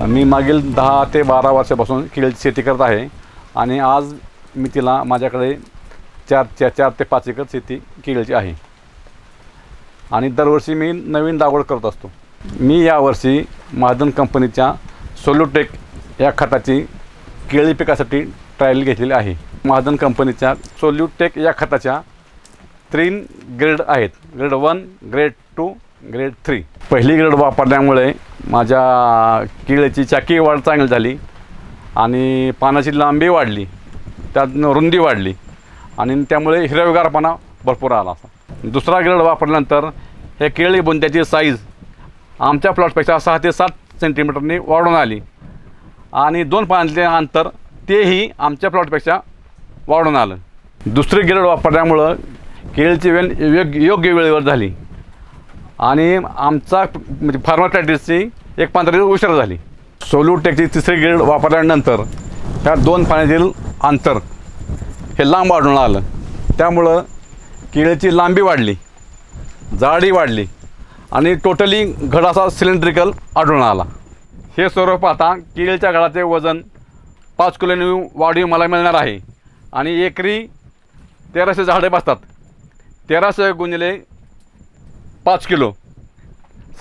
मी मागील 10 ते 12 वर्षापासून केळीची शेती करत आहे आणि आज मी तिला माझ्याकडे 4 ते 5 एकर शेती केळीची आहे आणि दरवर्षी मी नवीन लागवड करत असतो। मी यावर्षी महाजन कंपनीच्या सोल्यूटेक या खताची केळी पिकासाठी ट्रायल घेतलेली आहे। महाजन कंपनीच्या सोल्यूटेक या खताच्या 3 ग्रेड आहेत, ग्रेड 1, ग्रेड 2, ग्रेड 3। पहिली ग्रेड वापरल्यामुळे माझ्या केळीची चाकी वाढ चांगली झाली आणि पानाची लांबी वाढली, त्यात रुंदी वाढली आणि त्यामुळे हिरवेगारपणा भरपूर आला। दुसरा ग्रेड वापरल्यानंतर हे केळी बुंद्याची साईज आमच्या प्लॉटपेक्षा 6 ते 7 सेंटीमीटरनी वाढून आली आणि 2 पानांचे अंतर तेही आमच्या प्लॉटपेक्षा वाढून आलं। दुसरी ग्रेड वापरल्यामुळं केळीची वेल योग्य वेळेवर झाली आणि आमचा म्हणजे फार्मर प्रॅक्टिसची एक 15 दिवस उशीर झाली। सोल्यूटेकची तिसरी ग्रेड वापरल्यानंतर ह्या 2 पानांतील अंतर हे लांब वाढून आलं, त्यामुळं केळीची लांबी वाढली, जाडी वाढली आणि टोटली घड असा सिलेंड्रिकल आढळून आला। हे सर्व पाहता केळीच्या घडाचे वजन 5 किलोनी वाढीव मला मिळणार आहे आणि एकरी 1300 झाडे बसतात। 1300 गुणिले 5 किलो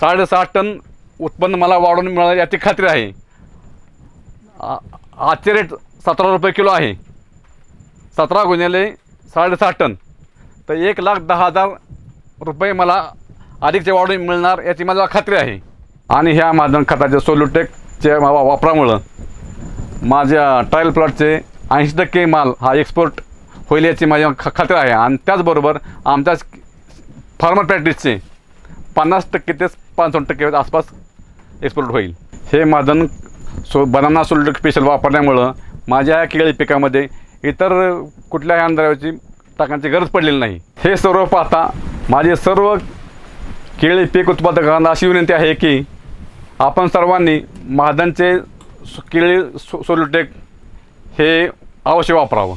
6.5 टन उत्पन्न मला वाढून मिळणार याची खात्री आहे। आजचे रेट 17 रुपये किलो आहे। 17 गुणिले 6.5 टन तर 1,10,000 रुपये मला अधिकचे वाढून मिळणार याची मला खात्री आहे। आणि ह्या महाजन खताच्या सोल्यूटेकच्या वापरामुळं माझ्या ट्रायल प्लॉटचे 80% माल हा एक्सपोर्ट होईल याची माझी खात्री आहे आणि त्याचबरोबर आमच्या फार्मर प्रॅक्टिसचे 50% ते 65% आसपास एक्सपोर्ट होईल। हे महाजन बनाना सोल्यूटेक स्पेशल वापरल्यामुळं माझ्या केळी पिकामध्ये इतर कुठल्याही अन्नद्रव्याची टाकण्याची गरज पडलेली नाही। हे सर्व पाहता माझे सर्व केळी पीक उत्पादकांना अशी विनंती आहे की आपण सर्वांनी महाजनचे केळी सोल्यूटेक हे अवश्य वापरावं।